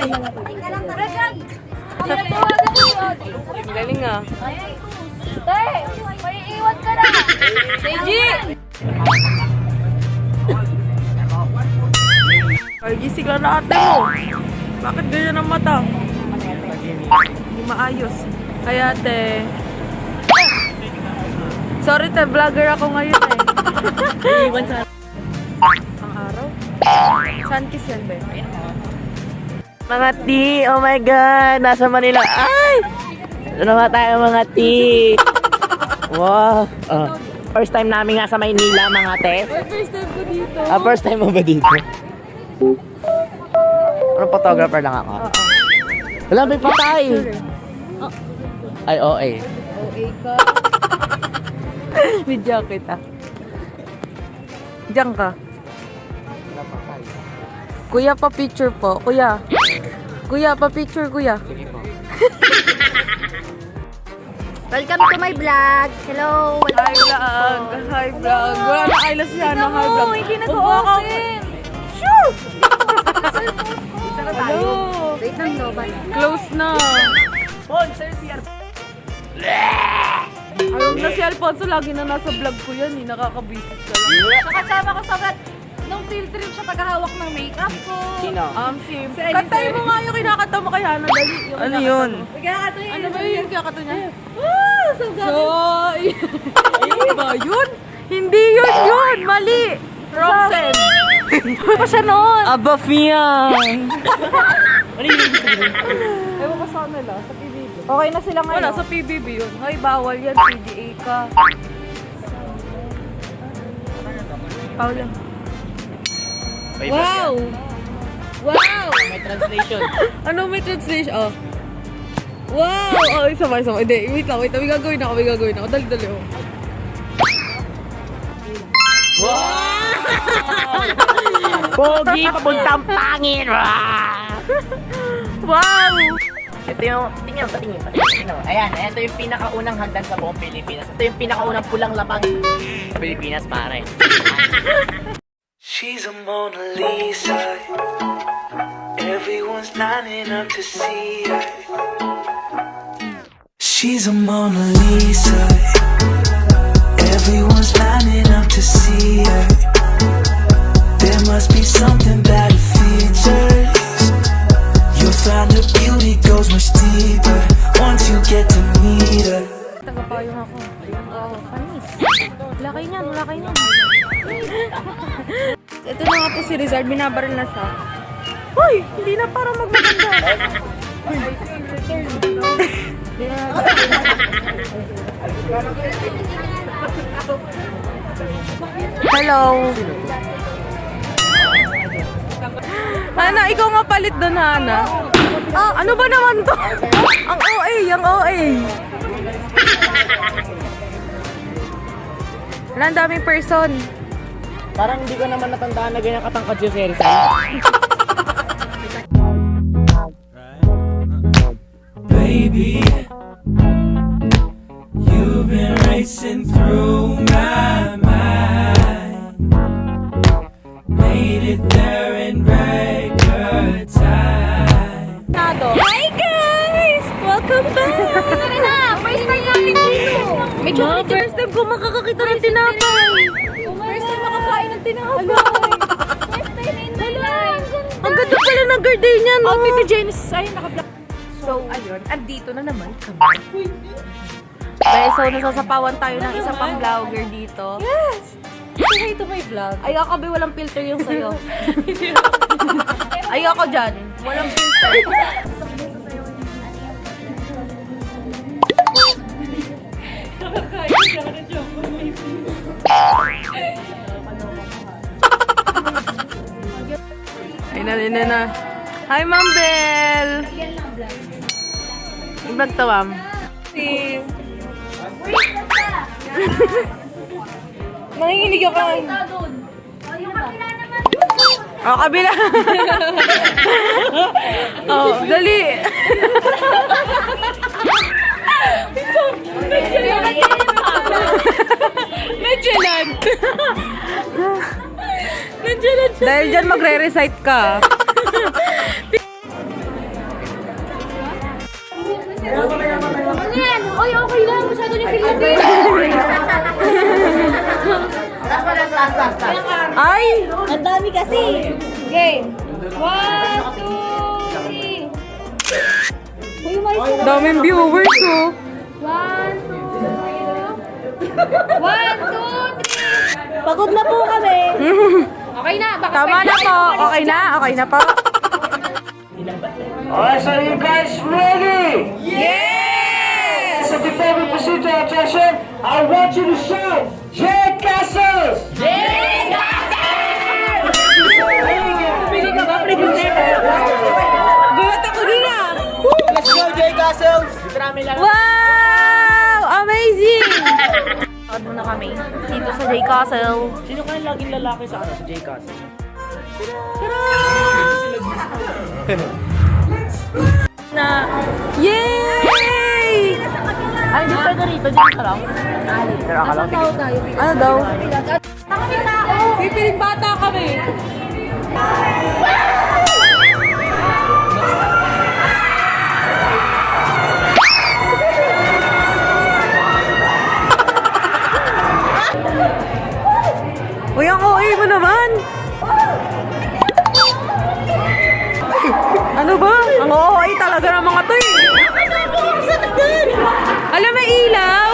Ang galing ah. Tay, may iwan ka na. Seiji! Ay, gising lang na ate mo. Bakit ganyan ang mata? Hindi maayos. Kaya ate. Sorry te, vlogger ako ngayon eh. Ang araw? Sunkiss yan ba? Mga ti, oh my god, nasa Manila. Ay! Ano ba tayo mga ti? Wow. First time namin nga sa Maynila mga te. First time ko dito. First time mo ba dito? Ano, photographer lang ako? Oo. Wala, may patay. Ay, OA. OA ka. Video kita. Diyan ka. Kuya, pa-picture po. Kuya. Kuya, pa-picture, kuya. Welcome to my vlog. Hello. Hi, vlog. Hi, vlog. Wala na eyelash yan. Hi, vlog. Hindi nag-open. Shoo! Hello. Wait lang, no, ba? Close na. Alam na si Alfonso, lagi na nasa vlog ko yan. Nakakabisit ka lang. Kasama ko sa vlog. Nung field trip siya tagahawak ng makeup ko. Sino? Sim. Kantayin mo nga yung kinakanta mo kay Hana. Dali. Yung Ano kinakanta yun? mo. Nagkakato yun. Ano ba yun yung kinakanta niya? So, Ayun ba yun? Hindi yun! Mali! Roxanne! Ano pa siya noon? Aba Fiang! Ewan ko sa kanila, sa PBB. Okay na sila ngayon. Wala, sa PBB yun. Ay, bawal yan. PDA ka. Paula. Wow! Wow! May translation. Ano may translation? Oh. Wow! Oh, isa pa. Hindi, wait lang. May gagawin ako. Dali. Oh. Pogi, papuntang pangin! Wow! Ito yung, tingnan. Ayan, ito yung pinakaunang hagdan sa buong Pilipinas. Ito yung pinakaunang pulang lapang sa Pilipinas, pare. She's a Mona Lisa. Everyone's lining up to see her. She's a Mona Lisa. Everyone's lining up to see her. There must be something about her features. You'll find her beauty goes much deeper once you get to meet her. Tagapayong ako. Oh, panis. Wala kayo niyan. Ito na nga po si Rizal. Binabaril na siya. Hoy! Hindi na para magmaganda. Hello. Hana, ikaw nga palit doon, Hana. Ah, ano ba naman to? Ang OA. Wala, ang daming person. Parang hindi ko naman natandaan na ganyan katangkad yung si Rizal. Baby, you've been racing through my mind. Made it there in record time. Hi guys! Welcome back! First time natin dito. Medyo first time ko makakakita ng tinapay. First time makakain ng tinapay. First time in my life. Ang ganda pala ng gardenia, no? Oh, Tito Janice, ay, naka-vlog. So, ayun, andito na naman kami. Okay, so nasasapawan tayo ng isa pang vlogger dito. Yes! Say hi to my vlog. Ayoko, be, walang filter yung sa'yo. Ayoko dyan. Walang filter. Ay na. Hi, Ma'am Bell! Vlog to, Ma'am. Nanginginig ako. Yung kabila naman. Oh, kabila. Oh, dali. Nagelant. Dahil dyan magre-recite ka. Ano yan? Oy, okay lang. Masyado niya Philippines. Ay! Ang dami kasi. Okay. 1, 2, 3. Uy, umayos na. Daming viewers, oh. 1, 2, 3. Pagod na po kami. Okay na. Baka Tama na po. Okay na. Okay na po. Alright, so you guys ready? Yes! So before we proceed to our session, I want you to shout, J Castles! Pili ka ba? Gulat ako din ah. Let's go, J Castles! Marami lang. Wow! Amazing! Saan muna kami? Dito sa J Castle. Sino kaya laging lalaki sa ano, sa J Castles? Na. Yay! Ay, hindi pwede rito. Dito ka lang. Dito ka lang. Ano daw? Pipiling bata kami. Uy, ang OA mo naman. Ano ba? Ang OA talaga ng mga to eh. Alam, may ilaw.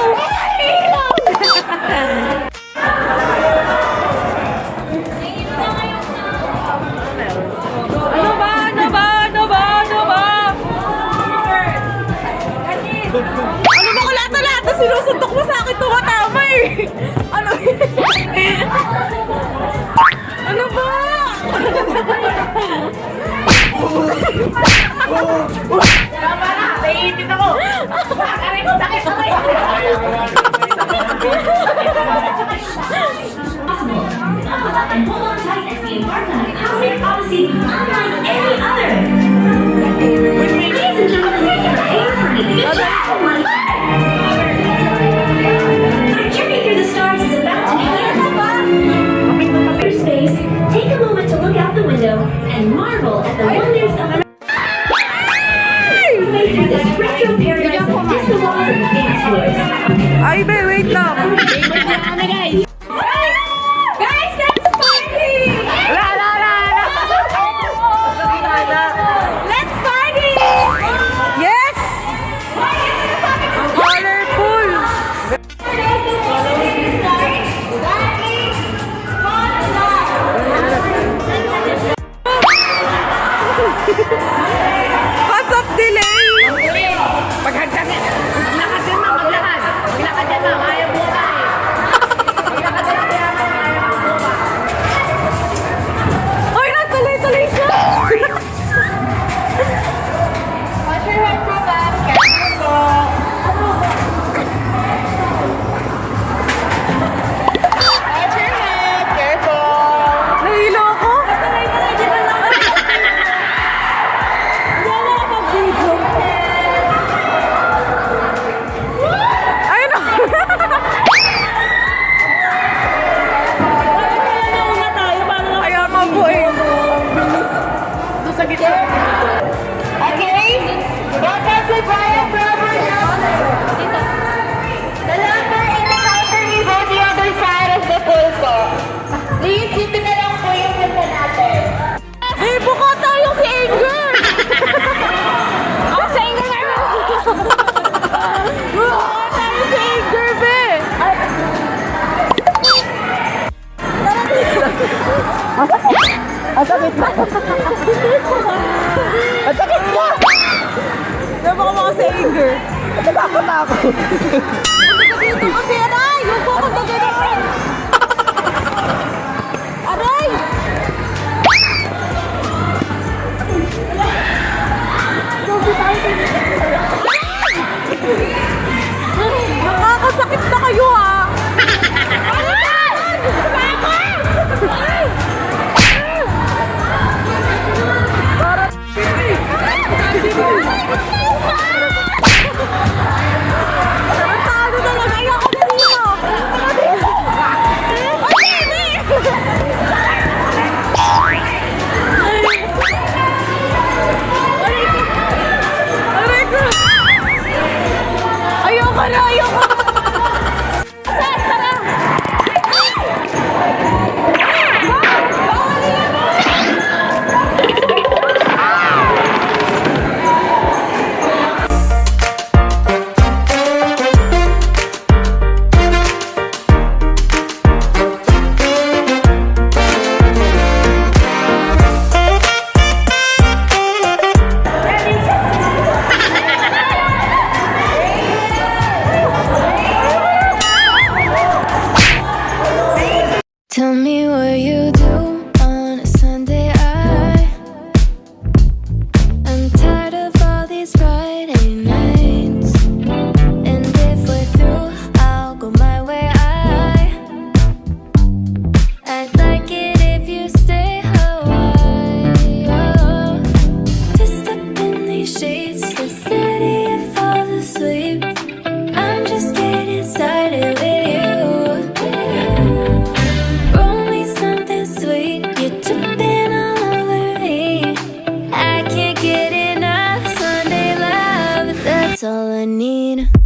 Ano ba? Ano ba? Ano ba? Ano ba? Ano ba kalata-lata? Sinusuntok mo sa akin tumatama eh. Ano? Ano ba? Tama na! Naiipit ako! Aray ko! Sakit! Sakit! And hold on tight as we embark on a cosmic odyssey unlike any other. Ladies and gentlemen, prepare for an adventure on Our journey through the stars is about to begin. For space, take a moment to look out the window and marvel at the wonders of the way through this retro paradise of distant walls and dance floors. Ay, be, wait lang. Guys, let's party! Let's party! Yes! Ang colorful! Cause of delay! Ay, natuloy-tuloy siya! Watch your head po, Bob. Careful po. Watch your head. Careful. Nahilo ako! Ayun na! Kaya nga po eh. Doon sa gitna. Okay? Welcome to Giant Rubber The locker and the counter is on the other side of the pool po. Please, dito na lang po yung punta natin. Eh, buka tayo si Anger! Ako sa inyo na Buka tayo si Anger, be! Ang sakit na! Ang sakit na! Diba ka si Anger? Natakot na ako! Dito kasi, aray! Yung pupunta gano'n! Aray! Nakakasakit na kayo ah! Talo talaga! Ayoko na dito! Aray! I need.